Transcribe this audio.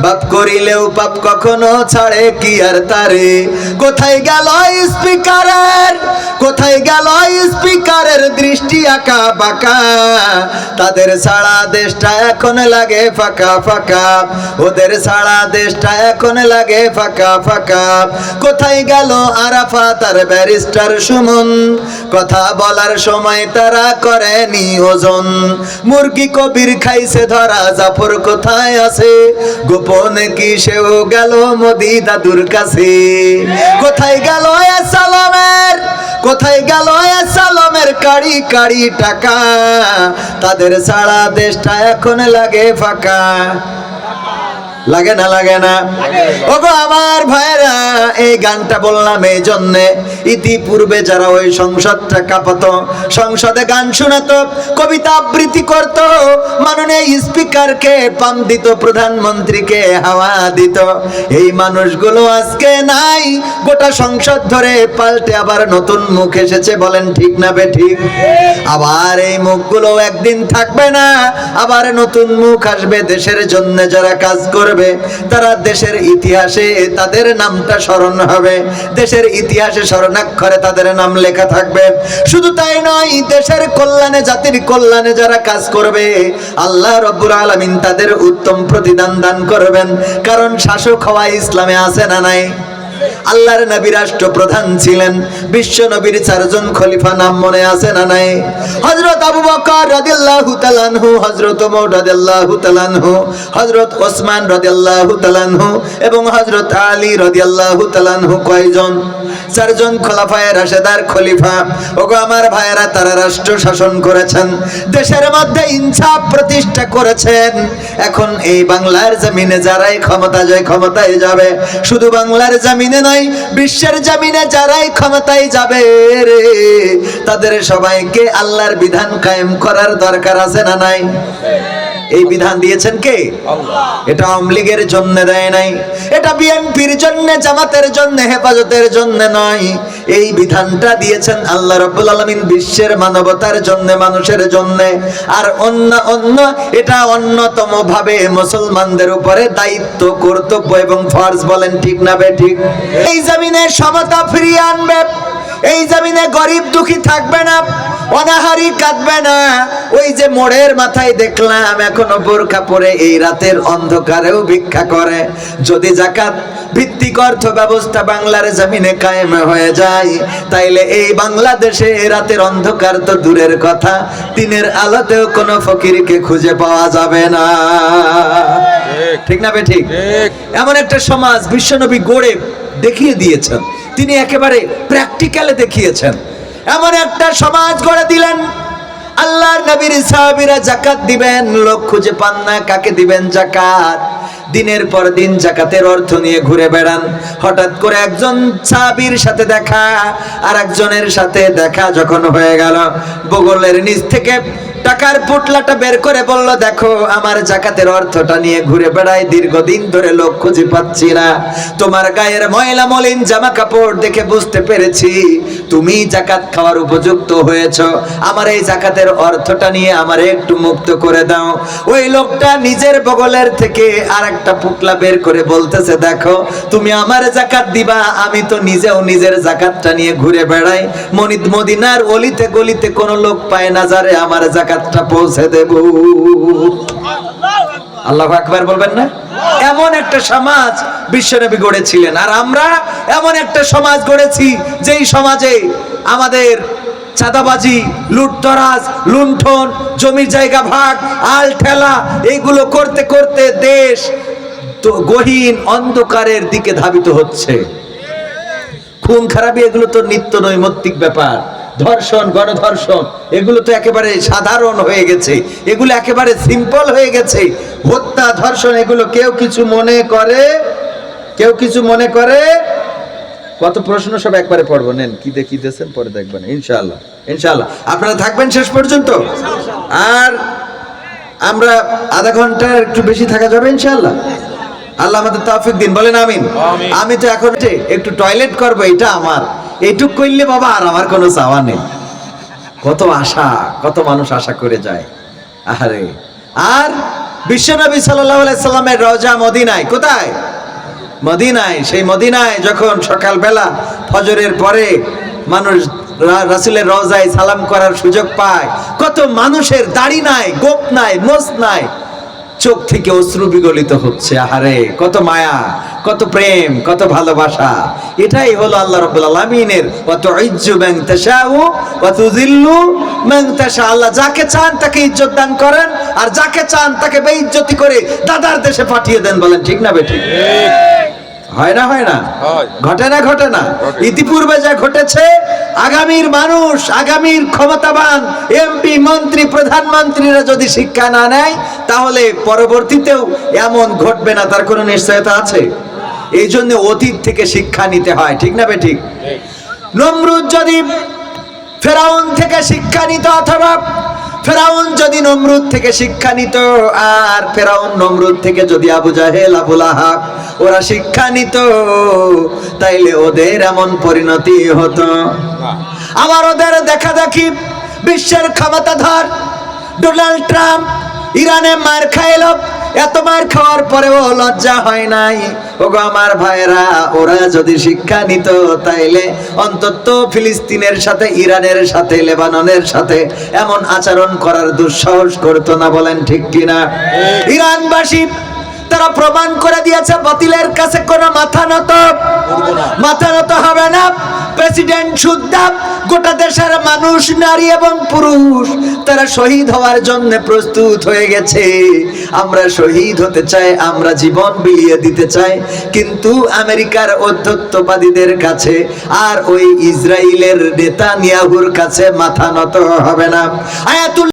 বাপ করিলেও পাপ কখনো ছাড়ে কি আর তারে। কোথায় গেল স্পিকারের, কোথায় গেল স্পিকারের দৃষ্টি আঁকা বাঁকা, তাদের সারা দেশটা এখন লাগে ফাঁকা ফাঁকা, ওদের সারা দেশটা এখন লাগে ফাঁকা ফাঁকা। কোথায় গেল আরাফাত আর ব্যারিস্টার সুমন, কথা বলার সময় তারা করেনি ওজন। মুরগি কবির খাইছে ধরা, জাফর কোথায় আছে, গোপনে কি সেও গেল মোদি দাদুর কাছে। কোথায় গেল সালামের, কোথায় গেল সালামের কাড়ি কাড়ি টাকা, তাদের সারা দেশটা এখন লাগে ফাঁকা। লাগে না লাগে না? ওগো আমার ভাইরা, এই গানটা বললাম এই জন্যে, ইতিপূর্বে যারা ওই সংসদটা কাঁপাতো, সংসদে গান শোনাতো, কবিতা আবৃত্তি করত, মাননীয় স্পিকারকে পাম দিত, প্রধানমন্ত্রীকে হাওয়া দিত, এই মানুষগুলো আজকে নাই। গোটা সংসদ ধরে পাল্টে আবার নতুন মুখ এসেছে, বলেন ঠিক না বেঠিক? আবার এই মুখগুলো একদিন থাকবে না, আবার নতুন মুখ আসবে। দেশের জন্য যারা কাজ করবে তারা দেশের ইতিহাসে তাদের নামটা স্মরণ হবে, দেশের ইতিহাসে স্মরণাক্ষরে তাদের নাম লেখা থাকবে। শুধু তাই নয়, দেশের কল্যাণে, জাতির কল্যাণে যারা কাজ করবে, আল্লাহ রাব্বুল আলামিন তাদের উত্তম প্রতিদান দান করবেন। কারণ শাসক হওয়া ইসলামে আছে না নাই? আল্লাহর নবী রাষ্ট্রপ্রধান ছিলেন, বিশ্ব নবীর 4 জন খলিফা নাম মনে আছে না নাই? হযরত আবু বকর রাদিয়াল্লাহু তাআলা আনহু, হযরত ওমর রাদিয়াল্লাহু তাআলা আনহু, হযরত ওসমান রাদিয়াল্লাহু তাআলা আনহু এবং হযরত আলী রাদিয়াল্লাহু তাআলা আনহু। কয়জন? 4 জন খলিফায়ে রাশেদার খলিফা। ওগো আমার ভাইয়েরা, তারা রাষ্ট্র শাসন করেছেন, দেশের মধ্যে ইনসাফ প্রতিষ্ঠা করেছেন। এখন এই বাংলার জমিনে যারাই ক্ষমতা যায়, ক্ষমতায় যাবে, শুধু বাংলার জমিনে নয়, বিশ্বের জমিনে যারাই ক্ষমতায় যাবে রে, তাদের সবাইকে আল্লাহর বিধান কায়েম করার দরকার আছে না নাই? এই বিধান দিয়েছেন কে? আল্লাহ। এটা আওয়ামী লীগের জন্য দেয় নাই, এটা বিএনপির জন্য, জামাতের জন্য, হেফাজতের জন্য নয়। এই বিধানটা দিয়েছেন আল্লাহ রাব্বুল আলামিন বিশ্বের মানবতার জন্য, মানুষের জন্য। আর অন্য এটা অন্যতম ভাবে মুসলমানদের উপরে দায়িত্ব, কর্তব্য এবং ফরজ। বলেন ঠিক না বেঠিক? এই জমিনে সমতা ফিরিয়ে আনবে, এই জমিনে গরিব দুঃখী থাকবে না, অনাহারি কাঁদবে না। ওই যে মোড়ের মাথায় দেখলাম এখনো বোরকা পরে এই রাতের অন্ধকারেও ভিক্ষা করে, যদি যাকাত ভিত্তিক অর্থ ব্যবস্থা বাংলার জমিনে কায়েম হয়ে যায়, তাইলে এই বাংলাদেশে রাতের অন্ধকার তো দূরের কথা, দিনের আলোতেও কোনো ফকিরকে খুঁজে পাওয়া যাবে না। ঠিক না বেঠিক? এমন একটা সমাজ বিশ্বনবী গড়ে দেখিয়ে দিয়েছেন, তিনি একেবারে প্র্যাকটিক্যালে দেখিয়েছেন। এমন একটা সমাজ গড়ে দিলেন, আল্লাহর নবীর সাহাবীরা যাকাত দিবেন, লোক খুঁজে পান না, কাকে দিবেন যাকাত? দিনের পর দিন যাকাতের অর্থ নিয়ে ঘুরে বেড়ান। হঠাৎ করে একজন সাহাবীর সাথে দেখা, আর একজনের সাথে দেখা যখন হয়ে গেল, বগলের নিচ থেকে টাকার পুটলাটা বের করে বলল, দেখো আমার যাকাতের অর্থটা নিয়ে ঘুরে বেড়াই, দীর্ঘদিন ধরে লোক খুঁজে পাচ্ছি না, তোমার গায়ের ময়লা মলিন জামা কাপড় দেখে বুঝতে পেরেছি তুমি যাকাত খাওয়ার উপযুক্ত হয়েছো, আমার এই যাকাতের অর্থটা নিয়ে আমারে একটু মুক্ত করে দাও। ওই লোকটা নিজের বগলের থেকে আর একটা পুটলা বের করে বলতেছে, দেখো তুমি আমার যাকাত দিবা, আমি তো নিজেও নিজের যাকাতটা নিয়ে ঘুরে বেড়াই, মদিনার অলিতে গলিতে কোনো লোক পায় না যারে আমার যাকাতটা পৌঁছে দেব। আল্লাহু আকবার বলবেন না? এমন একটা সমাজ বিশ্বনবী গড়েছিলেন। আর আমরা এমন একটা সমাজ গড়েছি যেই সমাজে আমাদের চাঁদাবাজি, লুটতরাজ, লুণ্ঠন, জমির জায়গা ভাগ, আল ঠেলা, এইগুলো করতে করতে দেশ তো গহীন অন্ধকারের দিকে ধাবিত হচ্ছে। খুন খারাপি এগুলো তো নিত্য নৈমিত্তিক ব্যাপার, ধর্ষণ, গণধর্ষণ এগুলো তো একেবারে সাধারণ হয়ে গেছে, এগুলো একেবারে সিম্পল হয়ে গেছে। হত্যা, ধর্ষণ এগুলো কেউ কিছু মনে করে, কেউ কিছু মনে করে। কত প্রশ্ন সব একবারে পড়বো, নেন কি দেখিতেছেন পরে দেখবেন ইনশাআল্লাহ। ইনশাআল্লাহ আপনারা থাকবেন শেষ পর্যন্ত, আর আমরা আধা ঘন্টার একটু বেশি থাকা যাবে ইনশাআল্লাহ। আল্লাহ আমাদের তৌফিক দিন, বলেন আমিন। আমি তো এখন একটু টয়লেট করবো, এটা আমার এইটুক করলে বাবা আর আমার কোনো চাওয়া নেই। কত আশা, কত মানুষ আশা করে যায়, আরে আর বিশ্বনবী সাল্লাল্লাহু আলাইহি সাল্লামের রওজা মদিনায়, কোথায়? মদিনায়। সেই মদিনায় যখন সকালবেলা ফজরের পরে মানুষ রাসূলের রওজায় সালাম করার সুযোগ পায়, কত মানুষের দাড়ি নাই, গোঁফ নাই, মোছ নাই, চোখ থেকে অশ্রু বিগলিত হচ্ছে। আহারে, কত মায়া, কত প্রেম, কত ভালোবাসা। এটাই হলো আল্লাহ রাব্বুল আলামিনের ওয়া তুইজ্জু মান তাশাউ ওয়া তুযিল্লু মান তাশা। আল্লাহ যাকে চান তাকে ইজ্জত দান করেন, আর যাকে চান তাকে বেইজ্জতি করে দাদার দেশে পাঠিয়ে দেন। বলেন ঠিক না বেঠিক? হয় না, হয় না? ঘটে না, ঘটে না? ইতিপূর্বে যা ঘটেছে, আগামীর মানুষ, আগামীর ক্ষমতাবান এমপি, মন্ত্রী, প্রধানমন্ত্রীরা যদি শিক্ষা না নেয়, তাহলে পরবর্তীতেও এমন ঘটবে না, তার কোনো নিশ্চয়তা আছে? এই জন্য অতীত থেকে শিক্ষা নিতে হয়। ঠিক না বেঠিক? নমরুদ যদি ফেরাউন থেকে শিক্ষা নিত, অথবা ফেরাউন যদি নমরুদ থেকে শিক্ষা নিত, আর ফেরাউন নমরুদ থেকে যদি আবু জাহেল, আবু লাহাব ওরা শিক্ষা নিত, তাইলে ওদের এমন পরিণতি হতো। আবার ওদের দেখা দেখি বিশ্বের ক্ষমতাধর ডোনাল্ড ট্রাম্প ইরানে মার খাইল, এত মার খাওয়ার পরেও লজ্জা হয় নাই। ওগো আমার ভাইরা, ওরা যদি শিক্ষা নিত, তাইলে অন্তত ফিলিস্তিনের সাথে, ইরানের সাথে, লেবাননের সাথে এমন আচরণ করার দুঃসাহস করতো না। বলেন ঠিক কিনা? ইরানবাসী তারা প্রমাণ করে দিয়েছে, বাতিলের কাছে কোনো মাথা নত হবে না। প্রেসিডেন্ট সুদ্ধা গোটা দেশের মানুষ, নারী এবং পুরুষ, তারা শহীদ হওয়ার জন্য প্রস্তুত হয়ে গেছে। আমরা শহীদ হতে চাই, আমরা জীবন বিলিয়ে দিতে চাই, কিন্তু আমেরিকার অধ্যত্ববাদীদের কাছে আর ওই ইসরায়েলের নেতানিয়াহুর কাছে মাথা নত হবে না। আয়াতুল